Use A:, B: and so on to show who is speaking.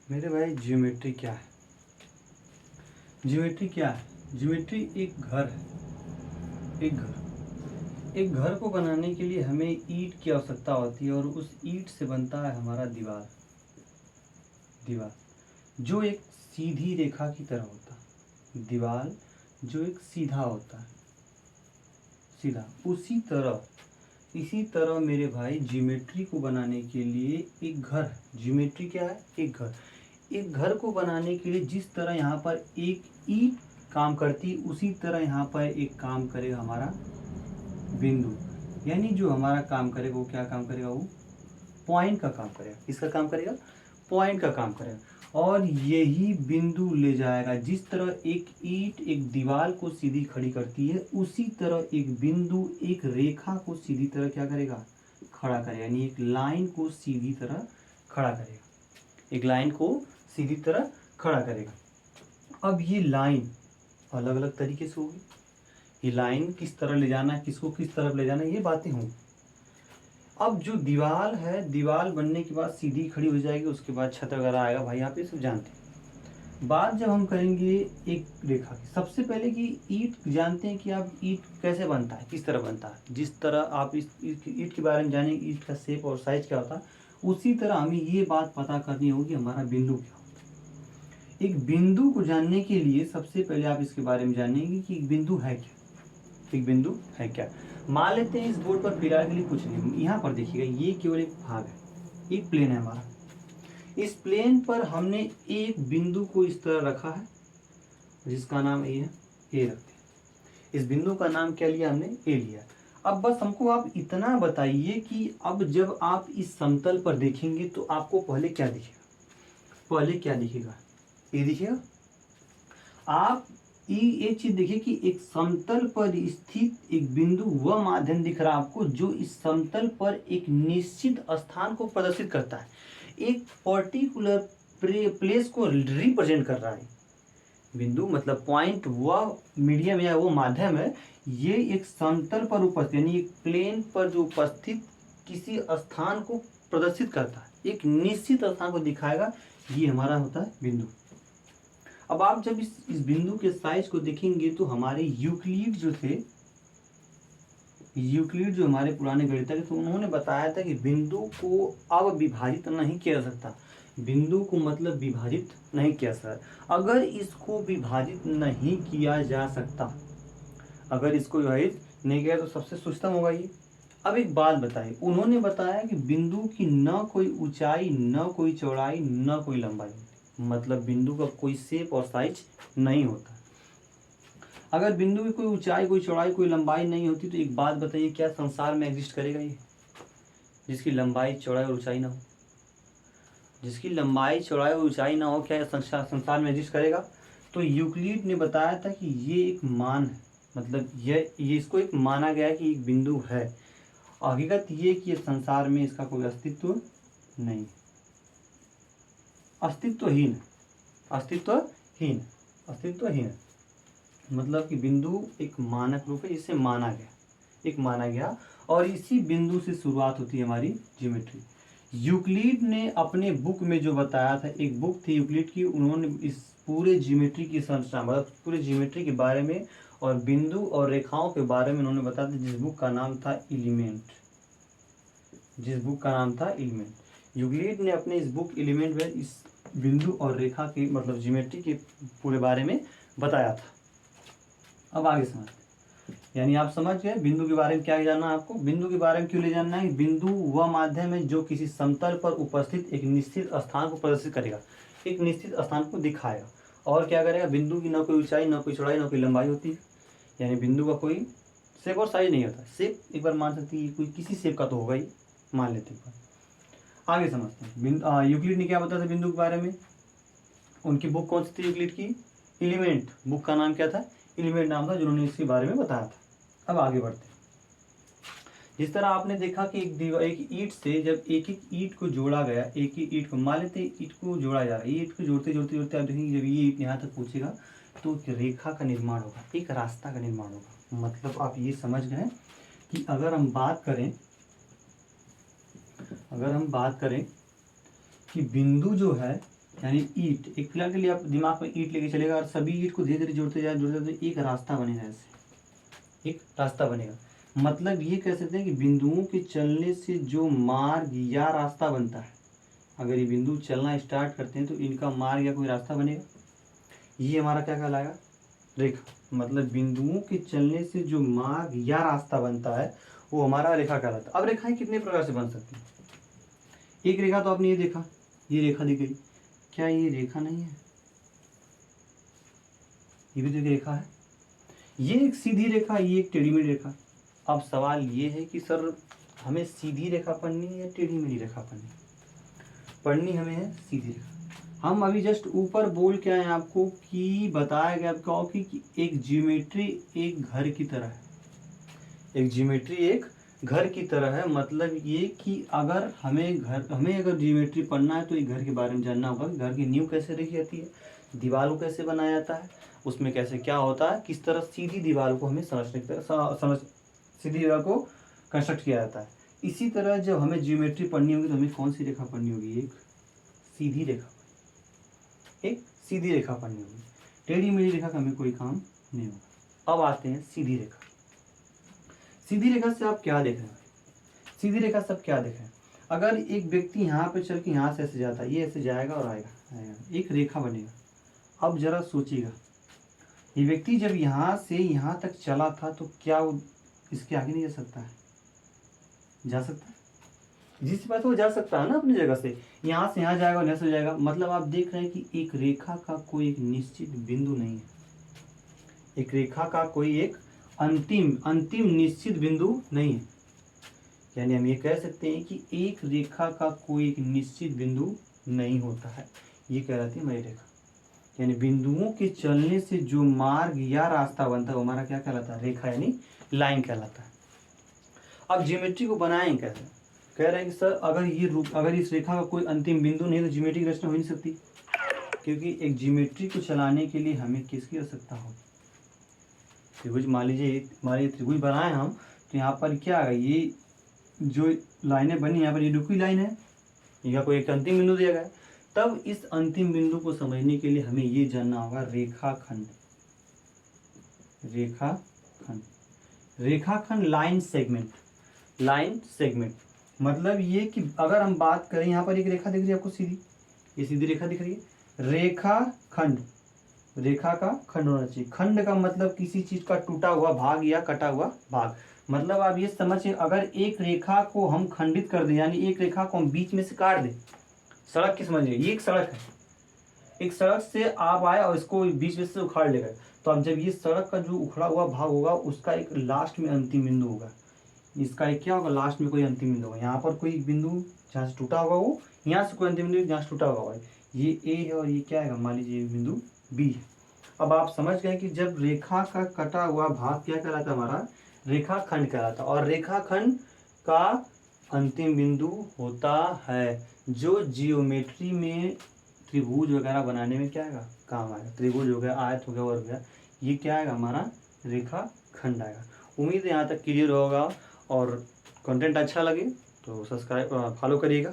A: मेरे भाई ज्योमेट्री क्या है? ज्योमेट्री क्या है? ज्योमेट्री एक घर है। एक घर को बनाने के लिए हमें ईंट की आवश्यकता होती है और उस ईंट से बनता है हमारा दीवार। दीवार जो एक सीधी रेखा की तरह होता है। दीवार जो एक सीधा होता है, सीधा। इसी तरह मेरे भाई ज्योमेट्री को बनाने के लिए एक घर। ज्योमेट्री क्या है? एक घर को बनाने के लिए जिस तरह यहाँ पर एक ईंट काम करती, उसी तरह यहाँ पर एक काम करेगा हमारा बिंदु। यानी जो हमारा काम करेगा वो क्या काम करेगा? वो पॉइंट का काम करेगा। किसका काम करेगा? पॉइंट का काम करेगा। और यही बिंदु ले जाएगा। जिस तरह एक ईंट एक दीवार को सीधी खड़ी करती है, उसी तरह एक बिंदु एक रेखा को सीधी तरह क्या करेगा? खड़ा करेगा। यानी एक लाइन को सीधी तरह खड़ा करेगा। एक लाइन को सीधी तरह खड़ा करेगा। अब ये लाइन अलग अलग तरीके से होगी। ये लाइन किस तरह ले जाना है, किसको किस तरफ ले जाना है, ये बातें होंगी। अब जो दीवार है, दीवार बनने के बाद सीधी खड़ी हो जाएगी, उसके बाद छत वगैरह आएगा। भाई आप ये सब जानते हैं। बात जब हम करेंगे एक रेखा की, सबसे पहले कि ईंट जानते हैं कि आप ईंट कैसे बनता है, किस तरह बनता है। जिस तरह आप इस ईंट के बारे में जानेंगे, ईंट का शेप और साइज क्या होता है, उसी तरह हमें ये बात पता करनी होगी हमारा बिंदु क्या होता है। एक बिंदु को जानने के लिए सबसे पहले आप इसके बारे में जानेंगे कि एक बिंदु है क्या। एक बिंदु है क्या? मान लेते हैं इस बोर्ड पर फिलहाल के लिए कुछ नहीं, यहाँ पर देखिएगा, ये केवल एक भाग है, एक प्लेन है हमारा। इस प्लेन पर हमने एक बिंदु को इस तरह रखा है, जिसका नाम ए है। ए रखते हैं। इस बिंदु का नाम क्या लिया हमने? ए लिया। अब बस हमको आप इतना बताइए कि अब जब आप इस समतल पर देखेंगे तो आपको पहले क्या दिखेगा? पहले क्या दिखेगा? ए दिखेगा। आप एक चीज देखिए कि एक समतल पर स्थित एक बिंदु वह माध्यम दिख रहा है आपको जो इस समतल पर एक निश्चित स्थान को प्रदर्शित करता है, एक पर्टिकुलर प्लेस को रिप्रेजेंट कर रहा है। बिंदु मतलब पॉइंट वह मीडियम या वो माध्यम है, ये एक समतल पर उपस्थित यानी एक प्लेन पर जो उपस्थित किसी स्थान को प्रदर्शित करता है, एक निश्चित स्थान को दिखाएगा। ये हमारा होता है बिंदु। अब आप जब इस बिंदु के साइज को देखेंगे तो हमारे यूक्लिड जो थे, यूक्लिड जो हमारे पुराने गणितज्ञ थे, उन्होंने बताया था कि बिंदु को अब विभाजित नहीं किया जा सकता। बिंदु को मतलब विभाजित नहीं किया जा सकता। अगर इसको विभाजित नहीं किया जा सकता, अगर इसको विभाजित नहीं किया तो सबसे सूक्ष्म होगा ये। अब एक बात बताइए, उन्होंने बताया कि बिंदु की न कोई ऊंचाई, न कोई चौड़ाई, न कोई लंबाई होती, मतलब बिंदु का कोई शेप और साइज नहीं होता। अगर बिंदु की कोई ऊंचाई, कोई चौड़ाई, कोई लंबाई नहीं होती तो एक बात बताइए, क्या संसार में एग्जिस्ट करेगा ये, जिसकी लंबाई चौड़ाई और ऊंचाई ना हो? जिसकी लंबाई चौड़ाई और ऊंचाई ना हो, क्या संसार में एग्जिस्ट करेगा? तो यूक्लिड ने बताया था कि ये एक मान है, मतलब ये इसको एक माना गया है कि एक बिंदु है। हकीकत ये कि ये संसार में इसका कोई अस्तित्व नहीं, अस्तित्वहीन, अस्तित्वहीन, अस्तित्वहीन। मतलब कि बिंदु एक मानक रूप है, जिसे माना गया, एक माना गया, और इसी बिंदु से शुरुआत होती है हमारी ज्योमेट्री। यूक्लिड ने अपने बुक में जो बताया था, एक बुक थी यूक्लिड की, उन्होंने इस पूरे ज्योमेट्री की संरचना, मतलब पूरे ज्योमेट्री के बारे में और बिंदु और रेखाओं के बारे में उन्होंने बताया था, जिस बुक का नाम था एलिमेंट। जिस बुक का नाम था एलिमेंट। यूक्लिड ने अपने इस बुक एलिमेंट में इस बिंदु और रेखा के मतलब ज्योमेट्री के पूरे बारे में बताया था। अब आगे समझते हैं। यानी आप समझ गए बिंदु के बारे में क्या जानना है आपको। बिंदु के बारे में क्यों ले जानना है? बिंदु वह माध्यम है जो किसी समतल पर उपस्थित एक निश्चित स्थान को प्रदर्शित करेगा, एक निश्चित स्थान को दिखाएगा। और क्या करेगा? बिंदु की न कोई ऊंचाई, न कोई चौड़ाई, न कोई लंबाई होती है। यानी बिंदु का कोई शेप और साइज नहीं होता। शेप एक बार मान सकती है, कोई किसी शेप का तो होगा ही, मान लेते हैं। आगे समझते हैं। यूक्लिड ने क्या बताया था बिंदु के बारे में? उनकी बुक कौन सी थी यूक्लिड की? एलिमेंट। बुक का नाम क्या था? एलिमेंट नाम था, जिन्होंने इसके बारे में बताया था। अब आगे बढ़ते हैं। जिस तरह आपने देखा कि एक ईंट से जब एक एक ईंट को जोड़ा गया, एक ही ईंट को मान लेते ईंट को जोड़ा जा रहा है, ईंट को जोड़ते जोड़ते जोड़ते आप देखेंगे जब ये ईंट यहाँ तक पहुँचेगा तो एक रेखा का निर्माण होगा, एक रास्ता का निर्माण होगा। मतलब आप ये समझ गए कि अगर हम बात करें कि बिंदु जो है यानी ईंट, एक फिलहाल के लिए आप दिमाग में ईंट लेके चलेगा और सभी ईंट को धीरे धीरे जोड़ते जाए तो एक रास्ता बनेगा, ऐसे एक रास्ता बनेगा। मतलब ये कह सकते हैं कि बिंदुओं के चलने से जो मार्ग या रास्ता बनता है, अगर ये बिंदु चलना स्टार्ट करते हैं तो इनका मार्ग या कोई रास्ता बनेगा, ये हमारा क्या कहलाएगा, रेखा। मतलब बिंदुओं के चलने से जो मार्ग या रास्ता बनता है वो हमारा रेखा कहलाता है। अब रेखाएं कितने प्रकार से बन सकती हैं। एक रेखा तो आपने ये देखा, ये रेखा दी गई, क्या ये रेखा नहीं है, ये भी तो एक रेखा है। ये एक सीधी रेखा, ये एक टेढ़ी मेढ़ी रेखा। अब सवाल ये है कि सर हमें सीधी रेखा पढ़नी है या टेढ़ी मेढ़ी रेखा पढ़नी है। पढ़नी हमें है सीधी रेखा। हम अभी जस्ट ऊपर बोल के आए आपको कि बताया गया आपको कि एक ज्योमेट्री एक घर की तरह है, एक ज्योमेट्री एक घर की तरह है। मतलब ये कि अगर हमें अगर ज्योमेट्री पढ़ना है तो एक घर के बारे में जानना होगा कि घर की नींव कैसे रखी जाती है, दीवार को कैसे बनाया जाता है, उसमें कैसे क्या होता है, किस तरह सीधी दीवार को हमें सीधी दीवार को कंस्ट्रक्ट किया जाता है। इसी तरह जब हमें ज्योमेट्री पढ़नी होगी तो हमें कौन सी रेखा पढ़नी होगी, एक सीधी रेखा, एक सीधी रेखा पढ़नी होगी। टेढ़ी मेढ़ी रेखा का हमें कोई काम नहीं होगा। अब आते हैं सीधी रेखा। सीधी रेखा से आप क्या देख रहे हैं, सीधी रेखा से आप क्या देख रहे हैं। अगर एक व्यक्ति यहाँ पे चल के यहाँ से ऐसे जाता है, ये ऐसे जाएगा और आएगा, एक रेखा बनेगा। अब जरा सोचिएगा, ये व्यक्ति जब यहाँ से यहाँ तक चला था तो क्या वो इसके आगे नहीं जा सकता है, जा सकता है, जिस बात वो जा सकता है ना अपनी जगह से, यहाँ से यहाँ जाएगा और यहाँ से जाएगा। मतलब आप देख रहे हैं कि एक रेखा का कोई एक निश्चित बिंदु नहीं है, एक रेखा का कोई एक अंतिम निश्चित बिंदु नहीं है। यानी हम ये कह सकते हैं कि एक रेखा का कोई एक निश्चित बिंदु नहीं होता है, ये कहलाती है हमारी रेखा। यानी बिंदुओं के चलने से जो मार्ग या रास्ता बनता है वो हमारा क्या कहलाता है, रेखा यानी लाइन कहलाता है। अब ज्योमेट्री को बनाएं कैसे, कह रहे हैं कि सर अगर इस रेखा का कोई अंतिम बिंदु नहीं तो ज्योमेट्री की रचना हो नहीं सकती, क्योंकि एक ज्योमेट्री को चलाने के लिए हमें किसकी आवश्यकता हो, त्रिभुज। मान लीजिए हमारे त्रिभुज बनाए हम, तो यहाँ पर क्या आएगा, ये जो लाइनें बनी यहाँ पर ये रुकी लाइन है, यहाँ कोई एक अंतिम बिंदु दिया गया है। तब इस अंतिम बिंदु को समझने के लिए हमें ये जानना होगा रेखाखंड, रेखाखंड, रेखाखंड, लाइन सेगमेंट, लाइन सेगमेंट। मतलब ये कि अगर हम बात करें, यहाँ पर एक रेखा दिख रही है आपको सीधी, ये सीधी रेखा दिख रही है, रेखाखंड, रेखा का खंड होना चाहिए। खंड का मतलब किसी चीज का टूटा हुआ भाग या कटा हुआ भाग। मतलब आप ये समझिए, अगर एक रेखा को हम खंडित कर दें, यानी एक रेखा को हम बीच में से काट दें, सड़क की समझिए, ये एक सड़क है, एक सड़क से आप आए और इसको बीच में से उखाड़ ले गए, तो अब जब ये सड़क का जो उखड़ा हुआ भाग होगा उसका एक लास्ट में अंतिम बिंदु होगा, इसका एक क्या होगा, लास्ट में कोई अंतिम बिंदु होगा। यहाँ पर कोई बिंदु जहाँ से टूटा होगा वो, यहाँ से कोई अंतिम बिंदु जहाँ से टूटा होगा, ये ए है और ये क्या है, मान लीजिए ये बिंदु बी है। अब आप समझ गए कि जब रेखा का कटा हुआ भाग क्या कहलाता है, हमारा रेखाखंड कहलाता है। और रेखाखंड का अंतिम बिंदु होता है जो जियोमेट्री में त्रिभुज वगैरह बनाने में क्या आएगा, काम आएगा। त्रिभुज हो गया, आयत हो गया, वर्ग हो गया, ये क्या आएगा, हमारा रेखाखंड आएगा। उम्मीद है यहाँ तक क्लियर होगा, और कंटेंट अच्छा लगे तो सब्सक्राइब फॉलो करिएगा।